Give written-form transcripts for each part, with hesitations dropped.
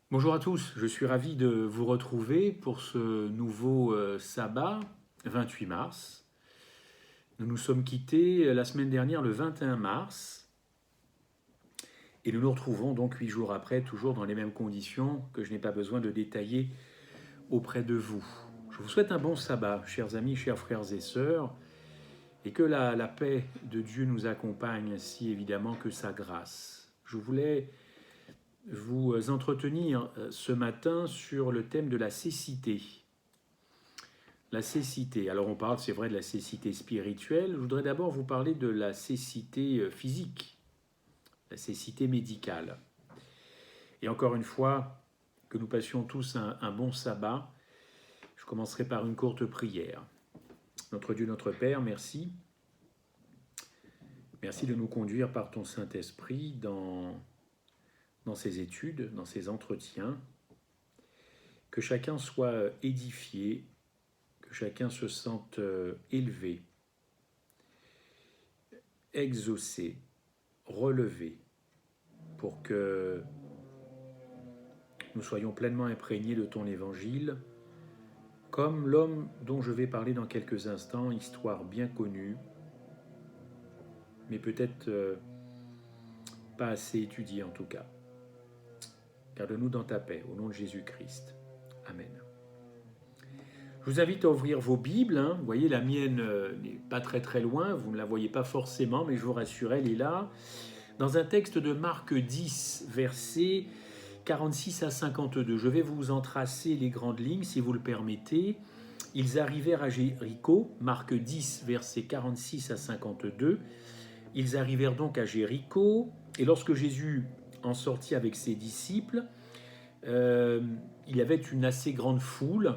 Bonjour à tous, je suis ravi de vous retrouver pour ce nouveau sabbat 28 mars. Nous nous sommes quittés la semaine dernière le 21 mars et nous nous retrouvons donc 8 jours après, toujours dans les mêmes conditions que je n'ai pas besoin de détailler auprès de vous. Je vous souhaite un bon sabbat, chers amis, chers frères et sœurs, et que la paix de Dieu nous accompagne ainsi évidemment que sa grâce. Je voulais vous entretenir ce matin sur le thème de la cécité. La cécité. Alors on parle, c'est vrai, de la cécité spirituelle. Je voudrais d'abord vous parler de la cécité physique, la cécité médicale. Et encore une fois, que nous passions tous un bon sabbat, je commencerai par une courte prière. Notre Dieu, notre Père, merci. Merci de nous conduire par ton Saint-Esprit dans ces études, dans ces entretiens. Que chacun soit édifié, que chacun se sente élevé, exaucé, relevé, pour que nous soyons pleinement imprégnés de ton évangile, comme l'homme dont je vais parler dans quelques instants, histoire bien connue, mais peut-être pas assez étudiée en tout cas. Garde-nous dans ta paix, au nom de Jésus-Christ. Amen. Je vous invite à ouvrir vos Bibles. Vous voyez, la mienne n'est pas très loin, vous ne la voyez pas forcément, mais je vous rassure, elle est là. Dans un texte de Marc 10, versets 46 à 52. Je vais vous en tracer les grandes lignes, si vous le permettez. Ils arrivèrent à Jéricho, Marc 10, versets 46 à 52. Ils arrivèrent donc à Jéricho, et lorsque Jésus en sortit avec ses disciples, il y avait une assez grande foule,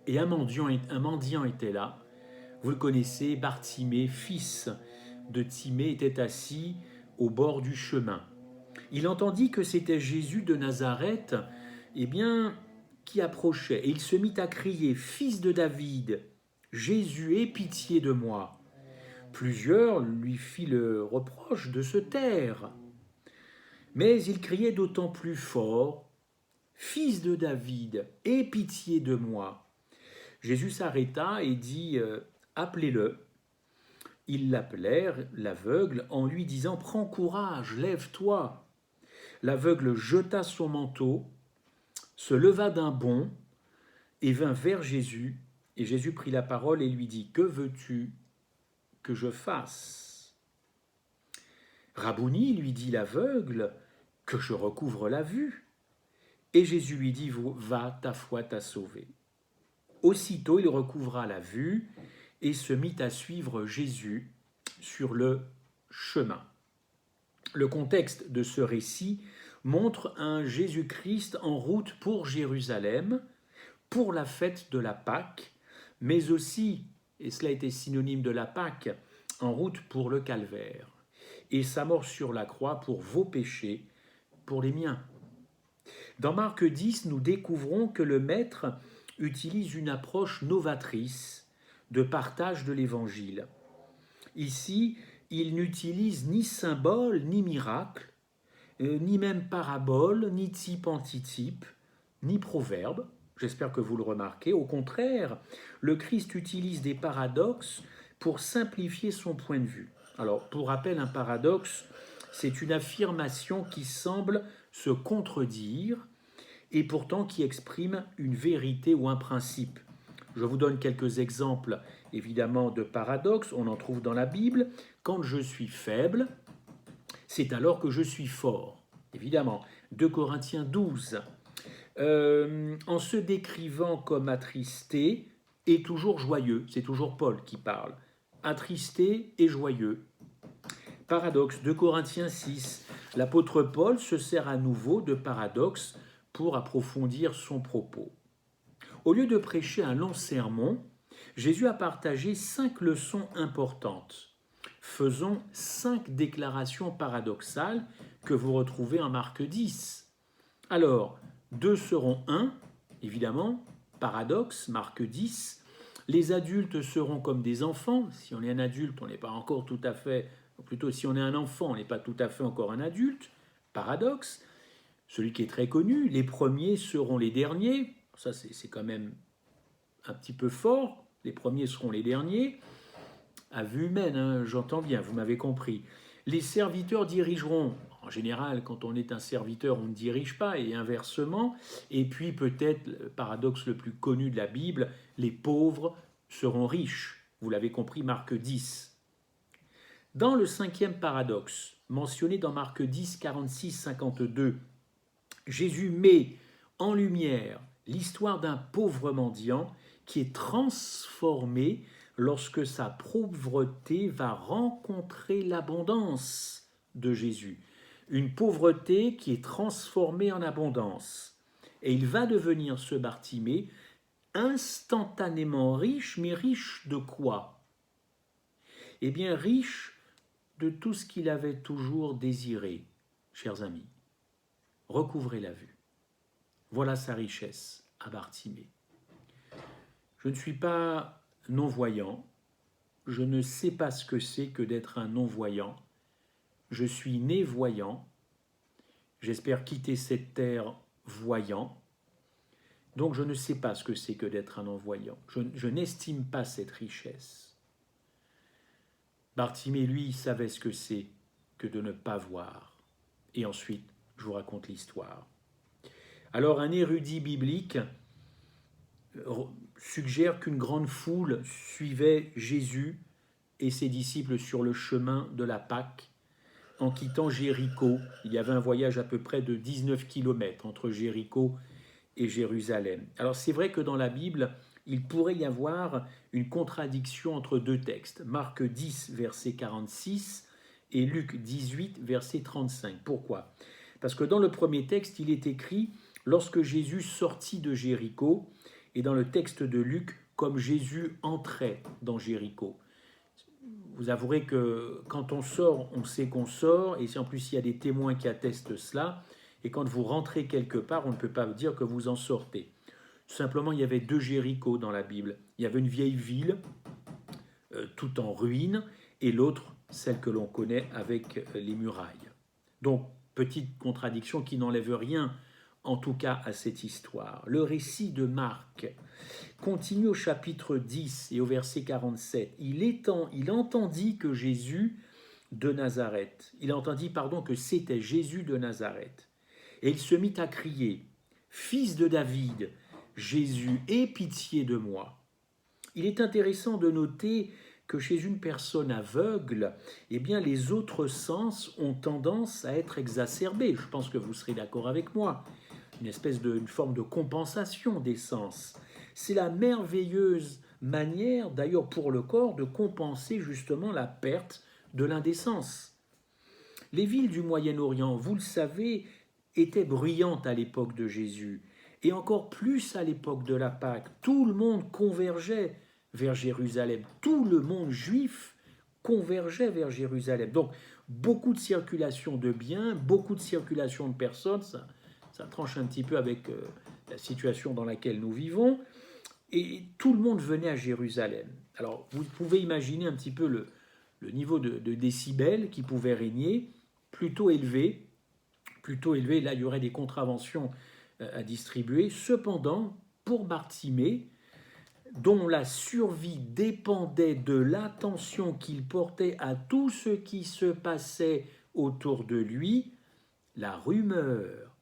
et un mendiant était là. Vous le connaissez, Bartimée, fils de Timée, était assis au bord du chemin. Il entendit que c'était Jésus de Nazareth, qui approchait, et il se mit à crier, « Fils de David, Jésus, aie pitié de moi. » Plusieurs lui firent le reproche de se taire. Mais il criait d'autant plus fort, « Fils de David, aie pitié de moi. » Jésus s'arrêta et dit, « Appelez-le. » Ils l'appelèrent, l'aveugle, en lui disant, « Prends courage, lève-toi. » L'aveugle jeta son manteau, se leva d'un bond et vint vers Jésus. Et Jésus prit la parole et lui dit, « Que veux-tu que je fasse ?» Rabouni, lui dit l'aveugle, « Que je recouvre la vue. » Et Jésus lui dit, « Va, ta foi t'a sauvé. » Aussitôt il recouvra la vue et se mit à suivre Jésus sur le chemin. Le contexte de ce récit montre un Jésus-Christ en route pour Jérusalem, pour la fête de la Pâque, mais aussi, et cela était synonyme de la Pâque, en route pour le calvaire, et sa mort sur la croix pour vos péchés, pour les miens. Dans Marc 10, nous découvrons que le Maître utilise une approche novatrice de partage de l'Évangile. Ici, il n'utilise ni symbole, ni miracle, ni même parabole, ni type antitype, ni proverbe. J'espère que vous le remarquez. Au contraire, le Christ utilise des paradoxes pour simplifier son point de vue. Alors, pour rappel, un paradoxe, c'est une affirmation qui semble se contredire et pourtant qui exprime une vérité ou un principe. Je vous donne quelques exemples, évidemment, de paradoxes. On en trouve dans la Bible. Quand je suis faible, c'est alors que je suis fort. Évidemment, 2 Corinthiens 12. En se décrivant comme attristé et toujours joyeux, c'est toujours Paul qui parle, attristé et joyeux. Paradoxe, 2 Corinthiens 6. L'apôtre Paul se sert à nouveau de paradoxe pour approfondir son propos. Au lieu de prêcher un long sermon, Jésus a partagé 5 leçons importantes. Faisons 5 déclarations paradoxales que vous retrouvez en Marc 10. Alors, 2 seront 1, évidemment, paradoxe, Marc 10. Les adultes seront comme des enfants. Si on est un adulte, on n'est pas encore tout à fait, ou plutôt si on est un enfant, on n'est pas tout à fait encore un adulte, paradoxe. celui qui est très connu, les premiers seront les derniers. Ça, c'est quand même un petit peu fort. Les premiers seront les derniers. À vue humaine, hein, j'entends bien, vous m'avez compris. Les serviteurs dirigeront. En général, quand on est un serviteur, on ne dirige pas, et inversement. Et puis peut-être, le paradoxe le plus connu de la Bible, les pauvres seront riches. Vous l'avez compris, Marc 10. Dans le cinquième paradoxe, mentionné dans Marc 10, 46, 52, Jésus met en lumière l'histoire d'un pauvre mendiant qui est transformé lorsque sa pauvreté va rencontrer l'abondance de Jésus. Une pauvreté qui est transformée en abondance. Et il va devenir, ce Bartimée, instantanément riche, mais riche de quoi? Eh bien, riche de tout ce qu'il avait toujours désiré, chers amis. Recouvrer la vue. Voilà sa richesse à Bartimée. Je ne suis pas non-voyant, je ne sais pas ce que c'est que d'être un non-voyant. Je suis né voyant, j'espère quitter cette terre voyant, donc je ne sais pas ce que c'est que d'être un non-voyant. Je n'estime pas cette richesse. Bartimée, lui, savait ce que c'est que de ne pas voir. Et ensuite, je vous raconte l'histoire. Alors, un érudit biblique suggère qu'une grande foule suivait Jésus et ses disciples sur le chemin de la Pâque en quittant Jéricho. Il y avait un voyage à peu près de 19 kilomètres entre Jéricho et Jérusalem. Alors c'est vrai que dans la Bible, il pourrait y avoir une contradiction entre deux textes, Marc 10, verset 46 et Luc 18, verset 35. Pourquoi? Parce que dans le premier texte, il est écrit « Lorsque Jésus sortit de Jéricho », et dans le texte de Luc, comme Jésus entrait dans Jéricho. Vous avouerez que quand on sort, on sait qu'on sort, et si en plus il y a des témoins qui attestent cela, et quand vous rentrez quelque part, on ne peut pas dire que vous en sortez. Tout simplement, il y avait deux Jéricho dans la Bible. Il y avait une vieille ville, tout en ruine, et l'autre, celle que l'on connaît avec les murailles. Donc, petite contradiction qui n'enlève rien, en tout cas, à cette histoire. Le récit de Marc continue au chapitre 10 et au verset 47. Il entendit que Jésus de Nazareth, que c'était Jésus de Nazareth. Et il se mit à crier, « Fils de David, Jésus, aie pitié de moi. » Il est intéressant de noter que chez une personne aveugle, eh bien, les autres sens ont tendance à être exacerbés. Je pense que vous serez d'accord avec moi. Une forme de compensation des sens. C'est la merveilleuse manière, d'ailleurs pour le corps, de compenser justement la perte de l'un des sens. Les villes du Moyen-Orient, vous le savez, étaient bruyantes à l'époque de Jésus, et encore plus à l'époque de la Pâque. Tout le monde convergeait vers Jérusalem. Tout le monde juif convergeait vers Jérusalem. Donc, beaucoup de circulation de biens, beaucoup de circulation de personnes, ça tranche un petit peu avec la situation dans laquelle nous vivons, et tout le monde venait à Jérusalem. Alors, vous pouvez imaginer un petit peu le niveau de décibels qui pouvait régner, plutôt élevé, là il y aurait des contraventions à distribuer. Cependant, pour Bartimée, dont la survie dépendait de l'attention qu'il portait à tout ce qui se passait autour de lui, la rumeur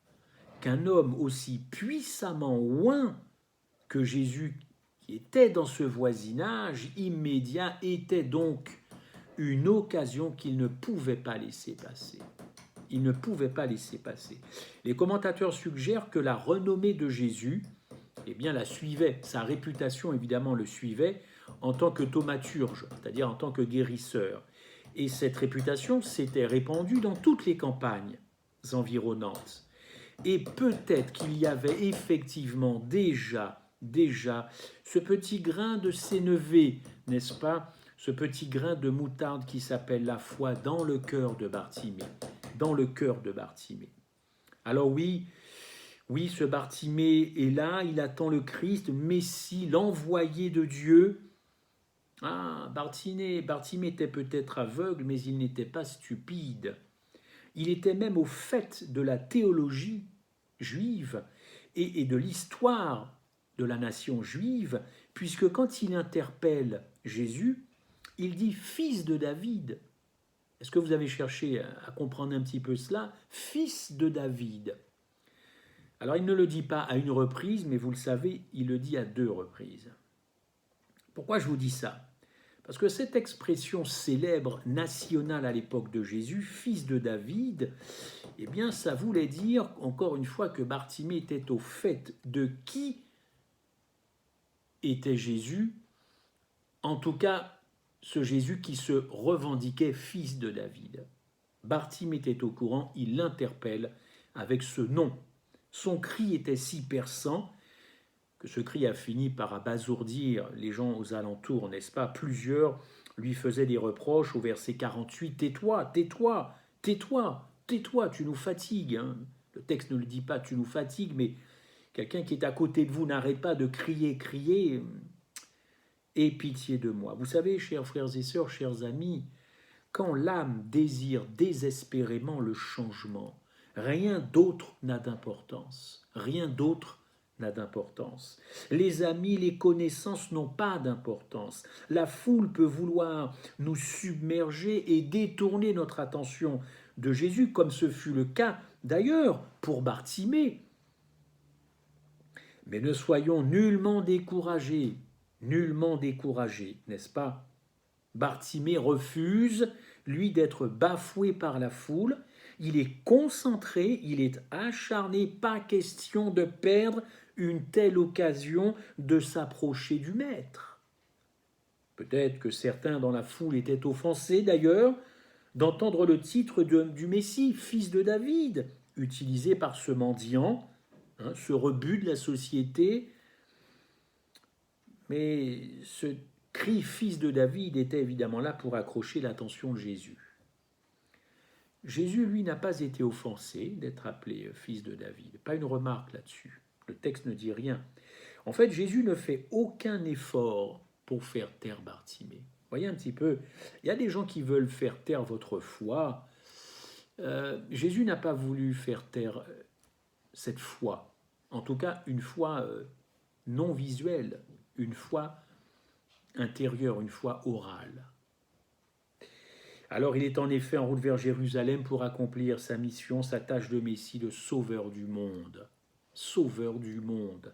qu'un homme aussi puissamment loin que Jésus, qui était dans ce voisinage immédiat, était donc une occasion qu'il ne pouvait pas laisser passer. Il ne pouvait pas laisser passer. Les commentateurs suggèrent que la renommée de Jésus, eh bien, la suivait, sa réputation évidemment le suivait en tant que thaumaturge, c'est-à-dire en tant que guérisseur. Et cette réputation s'était répandue dans toutes les campagnes environnantes. Et peut-être qu'il y avait effectivement déjà ce petit grain de sénévé, n'est-ce pas? Ce petit grain de moutarde qui s'appelle la foi dans le cœur de Bartimée. Dans le cœur de Bartimée. Alors oui, ce Bartimée est là, il attend le Christ, Messie, l'envoyé de Dieu. Ah, Bartimée était peut-être aveugle, mais il n'était pas stupide. Il était même au fait de la théologie juive et de l'histoire de la nation juive, puisque quand il interpelle Jésus, il dit « fils de David ». Est-ce que vous avez cherché à comprendre un petit peu cela? Fils de David. Alors il ne le dit pas à une reprise, mais vous le savez, il le dit à 2 reprises. Pourquoi je vous dis ça? Parce que cette expression célèbre, nationale à l'époque de Jésus, fils de David, eh bien ça voulait dire, encore une fois, que Bartimée était au fait de qui était Jésus, en tout cas ce Jésus qui se revendiquait fils de David. Bartimée était au courant, il l'interpelle avec ce nom. Son cri était si perçant que ce cri a fini par abasourdir les gens aux alentours, n'est-ce pas? Plusieurs lui faisaient des reproches au verset 48, « Tais-toi, tais-toi, tais-toi, tais-toi, tu nous fatigues. Hein. » Le texte ne le dit pas, tu nous fatigues, mais quelqu'un qui est à côté de vous n'arrête pas de crier, crier, « Aie pitié de moi. » Vous savez, chers frères et sœurs, chers amis, quand l'âme désire désespérément le changement, rien d'autre n'a d'importance. Rien d'autre n'a d'importance. Les amis, les connaissances n'ont pas d'importance. La foule peut vouloir nous submerger et détourner notre attention de Jésus, comme ce fut le cas d'ailleurs pour Bartimée. Mais ne soyons nullement découragés, n'est-ce pas? Bartimée refuse, lui, d'être bafoué par la foule. Il est concentré, il est acharné, pas question de perdre une telle occasion de s'approcher du Maître. Peut-être que certains dans la foule étaient offensés d'ailleurs d'entendre le titre du Messie, fils de David, utilisé par ce mendiant, ce rebut de la société. Mais ce cri fils de David était évidemment là pour accrocher l'attention de Jésus. Jésus, lui, n'a pas été offensé d'être appelé fils de David. Pas une remarque là-dessus. Le texte ne dit rien. En fait, Jésus ne fait aucun effort pour faire taire Bartimée. Voyez un petit peu, il y a des gens qui veulent faire taire votre foi. Jésus n'a pas voulu faire taire cette foi. En tout cas, une foi non visuelle, une foi intérieure, une foi orale. Alors il est en effet en route vers Jérusalem pour accomplir sa mission, sa tâche de Messie, le sauveur du monde. Sauveur du monde.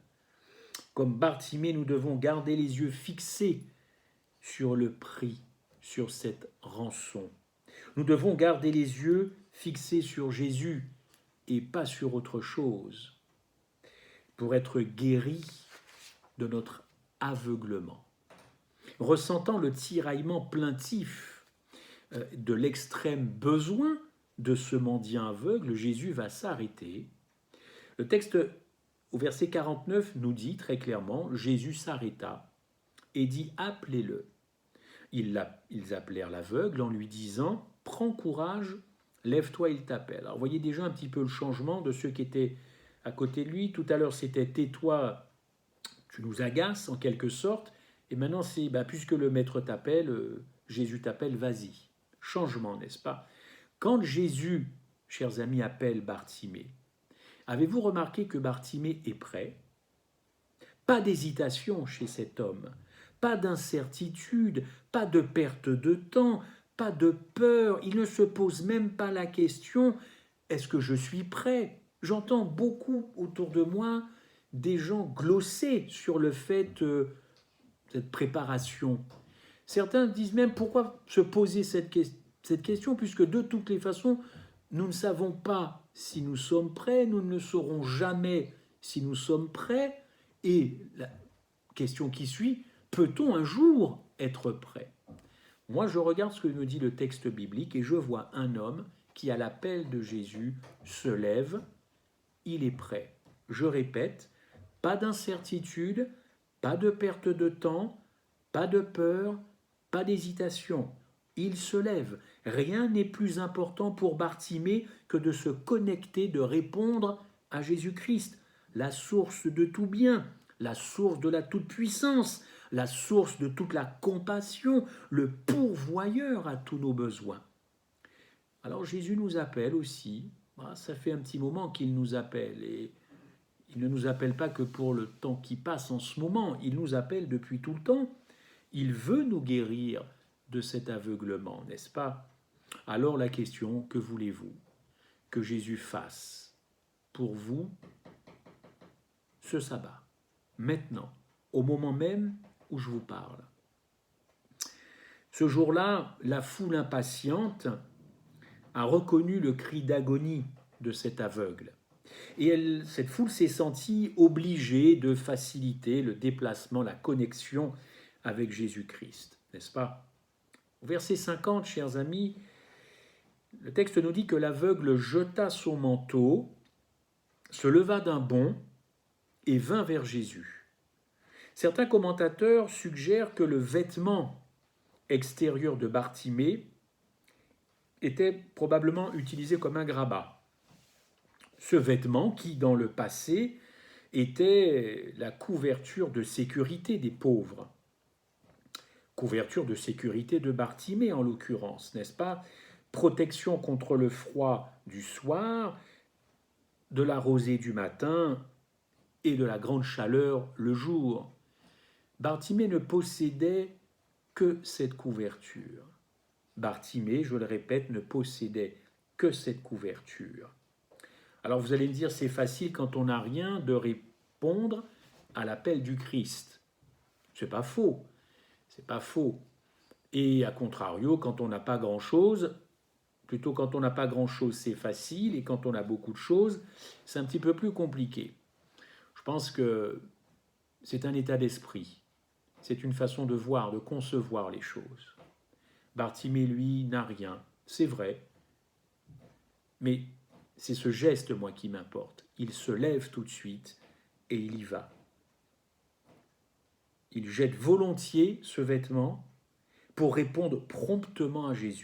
Comme Bartimée, nous devons garder les yeux fixés sur le prix, sur cette rançon. Nous devons garder les yeux fixés sur Jésus et pas sur autre chose pour être guéris de notre aveuglement. Ressentant le tiraillement plaintif de l'extrême besoin de ce mendiant aveugle, Jésus va s'arrêter. Le texte au verset 49 nous dit très clairement, Jésus s'arrêta et dit « Appelez-le ». Ils appelèrent l'aveugle en lui disant « Prends courage, lève-toi, il t'appelle ». Alors vous voyez déjà un petit peu le changement de ceux qui étaient à côté de lui. Tout à l'heure c'était « Tais-toi, tu nous agaces » en quelque sorte. Et maintenant c'est puisque le maître t'appelle, Jésus t'appelle, vas-y. Changement, n'est-ce pas? Quand Jésus, chers amis, appelle Bartimée, avez-vous remarqué que Bartimée est prêt? Pas d'hésitation chez cet homme, pas d'incertitude, pas de perte de temps, pas de peur. Il ne se pose même pas la question « est-ce que je suis prêt ?» J'entends beaucoup autour de moi des gens glosser sur le fait cette préparation. Certains disent même pourquoi se poser cette question puisque de toutes les façons, nous ne savons pas si nous sommes prêts, nous ne saurons jamais si nous sommes prêts. Et la question qui suit, peut-on un jour être prêt? Moi, je regarde ce que nous dit le texte biblique et je vois un homme qui, à l'appel de Jésus, se lève, il est prêt. Je répète, pas d'incertitude, pas de perte de temps, pas de peur, pas d'hésitation. Il se lève. Rien n'est plus important pour Bartimée que de se connecter, de répondre à Jésus-Christ, la source de tout bien, la source de la toute-puissance, la source de toute la compassion, le pourvoyeur à tous nos besoins. Alors Jésus nous appelle aussi Ça fait un petit moment qu'il nous appelle, et il ne nous appelle pas que pour le temps qui passe en ce moment, il nous appelle depuis tout le temps. Il veut nous guérir de cet aveuglement, n'est-ce pas? Alors la question, que voulez-vous que Jésus fasse pour vous ce sabbat, maintenant, au moment même où je vous parle? Ce jour-là, la foule impatiente a reconnu le cri d'agonie de cet aveugle. Et cette foule s'est sentie obligée de faciliter le déplacement, la connexion avec Jésus-Christ, n'est-ce pas? Au verset 50, chers amis, le texte nous dit que l'aveugle jeta son manteau, se leva d'un bond et vint vers Jésus. Certains commentateurs suggèrent que le vêtement extérieur de Bartimée était probablement utilisé comme un grabat. Ce vêtement qui, dans le passé, était la couverture de sécurité des pauvres. Couverture de sécurité de Bartimée, en l'occurrence, n'est-ce pas? Protection contre le froid du soir, de la rosée du matin et de la grande chaleur le jour. Bartimée ne possédait que cette couverture. Bartimée, je le répète, ne possédait que cette couverture. Alors vous allez me dire, c'est facile quand on n'a rien de répondre à l'appel du Christ. C'est pas faux, c'est pas faux. Et à contrario, quand on n'a pas grand-chose, plutôt quand on n'a pas grand-chose, c'est facile, et quand on a beaucoup de choses, c'est un petit peu plus compliqué. Je pense que c'est un état d'esprit, c'est une façon de voir, de concevoir les choses. Bartimée, lui, n'a rien, c'est vrai, mais c'est ce geste, moi, qui m'importe. Il se lève tout de suite et il y va. Il jette volontiers ce vêtement pour répondre promptement à Jésus.